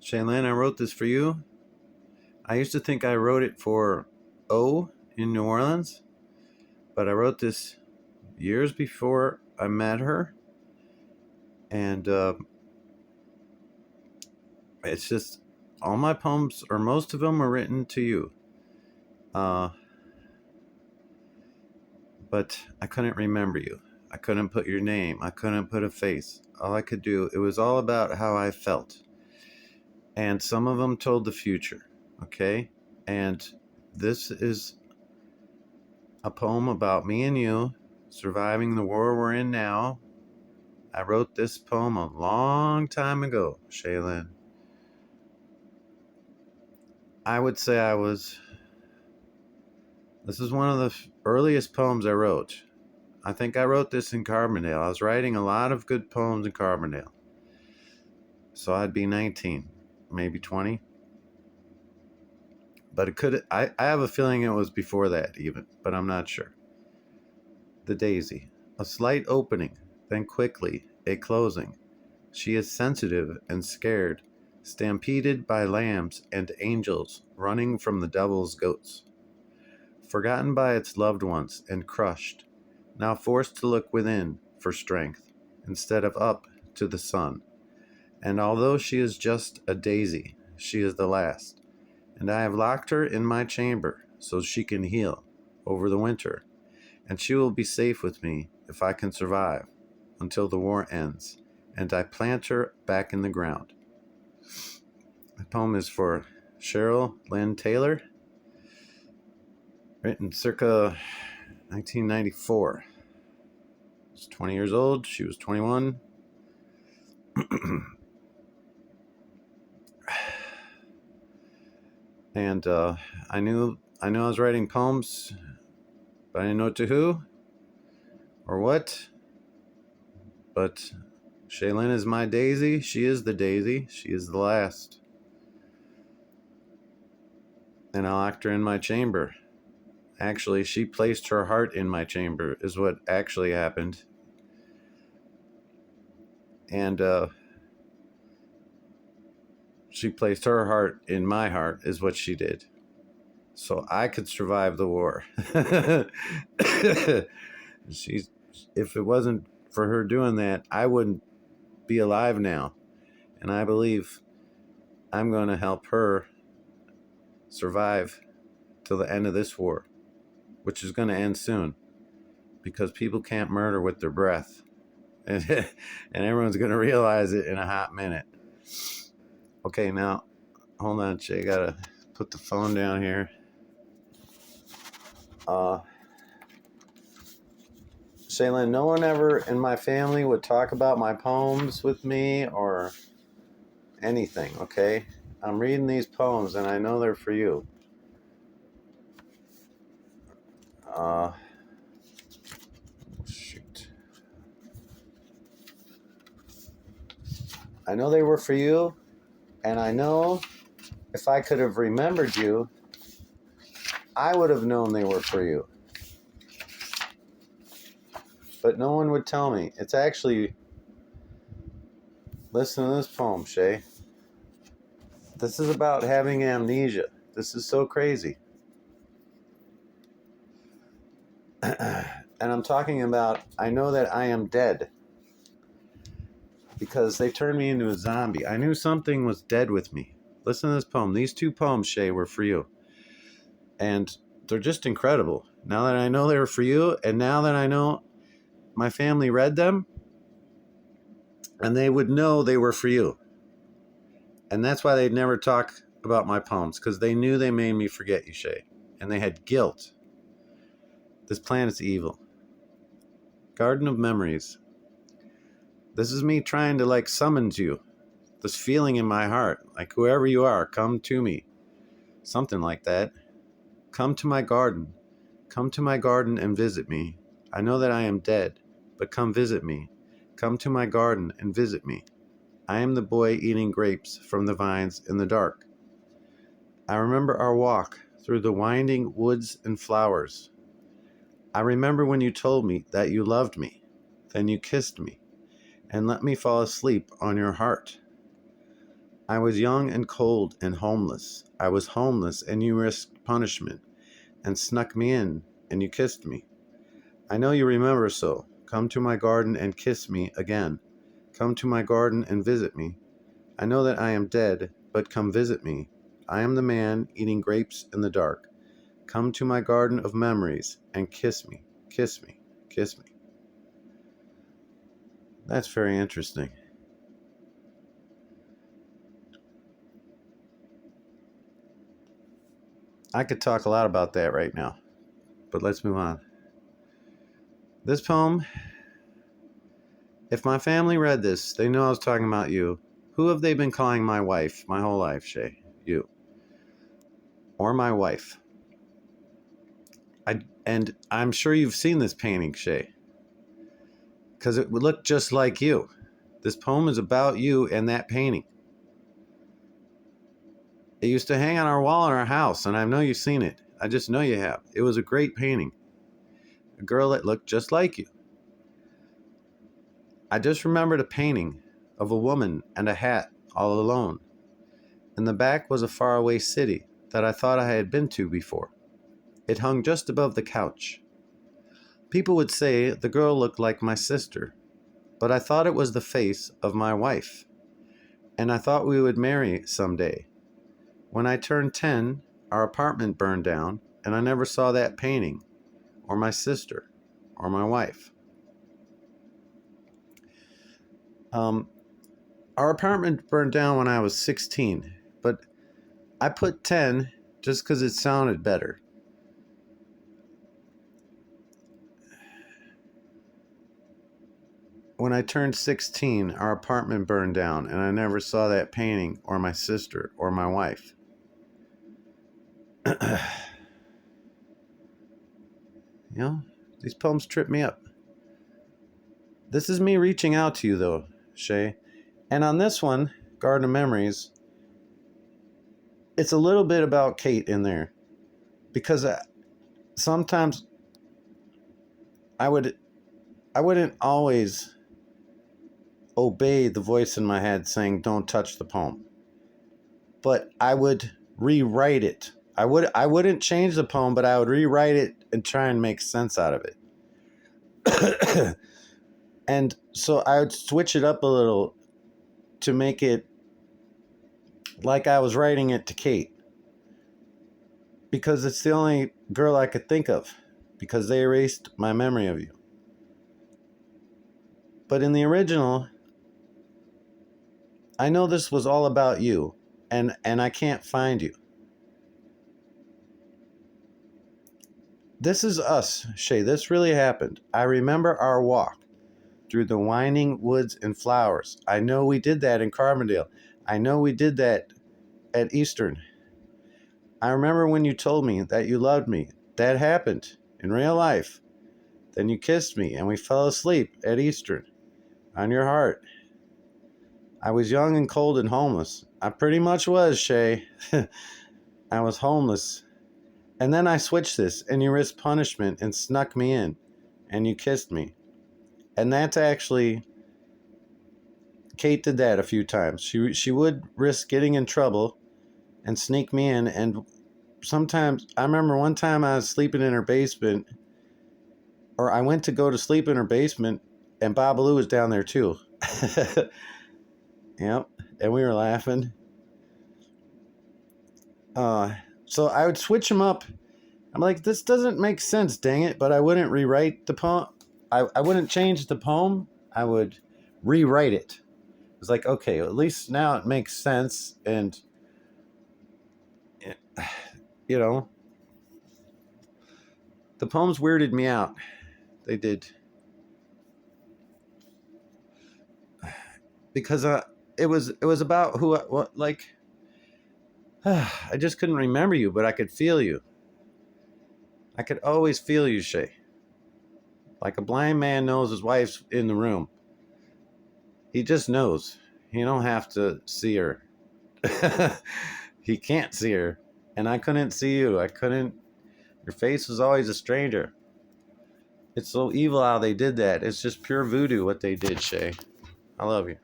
Shaylin, I wrote this for you. I used to think I wrote it for O in New Orleans, but I wrote this years before I met her, and it's just all my poems, or most of them, are written to you. Uh, but I couldn't remember you. I couldn't put your name. I couldn't put a face. All I could do, it was all about how I felt. And some of them told the future, okay? And this is a poem about me and you surviving the war we're in now. I wrote this poem a long time ago, Shaylin. I would say this is one of the earliest poems I wrote. I think I wrote this in Carbondale. I was writing a lot of good poems in Carbondale. So I'd be 19, maybe 20. But I have a feeling it was before that even, but I'm not sure. The daisy. A slight opening, then quickly a closing. She is sensitive and scared, stampeded by lambs and angels running from the devil's goats. Forgotten by its loved ones and crushed, now forced to look within for strength, instead of up to the sun. And although she is just a daisy, she is the last, and I have locked her in my chamber so she can heal over the winter, and she will be safe with me if I can survive until the war ends, and I plant her back in the ground. The poem is for Cheryl Lynn Taylor, written circa 1994. I was 20 years old. She was 21. And I knew I was writing poems, but I didn't know to who or what. But Shaylin is my daisy. She is the daisy. She is the last. And I locked her in my chamber. Actually, she placed her heart in my chamber, is what actually happened. And she placed her heart in my heart, is what she did. So I could survive the war. If it wasn't for her doing that, I wouldn't be alive now. And I believe I'm going to help her survive till the end of this war, which is going to end soon, because people can't murder with their breath. And everyone's going to realize it in a hot minute. Okay, now, hold on, Shay. I got to put the phone down here. Shaylin, no one ever in my family would talk about my poems with me or anything, okay? I'm reading these poems and I know they're for you. Shoot. I know they were for you, and I know if I could have remembered you, I would have known they were for you. But no one would tell me. It's actually... Listen to this poem, Shay. This is about having amnesia. This is so crazy. And I'm talking about, I know that I am dead, because they turned me into a zombie. I knew something was dead with me. Listen to this poem. These two poems, Shay, were for you. And they're just incredible. Now that I know they were for you, and now that I know my family read them, and they would know they were for you. And that's why they'd never talk about my poems, because they knew they made me forget you, Shay. And they had guilt. This planet's evil. Garden of Memories. This is me trying to summon you. This feeling in my heart, like whoever you are, come to me. Something like that. Come to my garden. Come to my garden and visit me. I know that I am dead, but come visit me. Come to my garden and visit me. I am the boy eating grapes from the vines in the dark. I remember our walk through the winding woods and flowers. I remember when you told me that you loved me. Then you kissed me and let me fall asleep on your heart. I was young and cold and homeless. I was homeless, and you risked punishment and snuck me in, and you kissed me. I know you remember so. Come to my garden and kiss me again. Come to my garden and visit me. I know that I am dead, but come visit me. I am the man eating grapes in the dark. Come to my garden of memories and kiss me, kiss me, kiss me. That's very interesting. I could talk a lot about that right now, but let's move on. This poem, if my family read this, they know I was talking about you. Who have they been calling my wife my whole life, Shay? You. Or my wife. And I'm sure you've seen this painting, Shay, because it would look just like you. This poem is about you and that painting. It used to hang on our wall in our house, and I know you've seen it. I just know you have. It was a great painting. A girl that looked just like you. I just remembered a painting of a woman and a hat all alone. In the back was a faraway city that I thought I had been to before. It hung just above the couch. People would say the girl looked like my sister, but I thought it was the face of my wife, and I thought we would marry someday. When I turned 10, our apartment burned down, and I never saw that painting, or my sister, or my wife. Our apartment burned down when I was 16, but I put 10 just because it sounded better. When I turned 16, our apartment burned down, and I never saw that painting, or my sister, or my wife. You know, these poems trip me up. This is me reaching out to you, though, Shay. And on this one, Garden of Memories, it's a little bit about Kate in there. Because sometimes I wouldn't always obey the voice in my head saying, don't touch the poem. But I would rewrite it. I wouldn't change the poem, but I would rewrite it and try and make sense out of it. And so I would switch it up a little to make it like I was writing it to Kate. Because it's the only girl I could think of. Because they erased my memory of you. But in the original, I know this was all about you. And I can't find you. This is us, Shay. This really happened. I remember our walk through the winding woods and flowers. I know we did that in Carbondale. I know we did that at Eastern. I remember when you told me that you loved me. That happened in real life. Then you kissed me and we fell asleep at Eastern on your heart. I was young and cold and homeless. I pretty much was, Shay. I was homeless. And then I switched this, and you risked punishment and snuck me in, and you kissed me. And that's actually, Kate did that a few times. She would risk getting in trouble and sneak me in, and sometimes, I remember one time I was sleeping in her basement, or I went to go to sleep in her basement, and Babalu was down there too. Yep, and we were laughing. So I would switch them up. I'm like, this doesn't make sense, dang it. But I wouldn't rewrite the poem. I wouldn't change the poem. I would rewrite it. It's like, okay, at least now it makes sense. And, you know, the poems weirded me out. They did. Because it was about I just couldn't remember you, but I could feel you. I could always feel you, Shay. Like a blind man knows his wife's in the room. He just knows. He don't have to see her. He can't see her. And I couldn't see you. I couldn't. Your face was always a stranger. It's so evil how they did that. It's just pure voodoo what they did, Shay. I love you.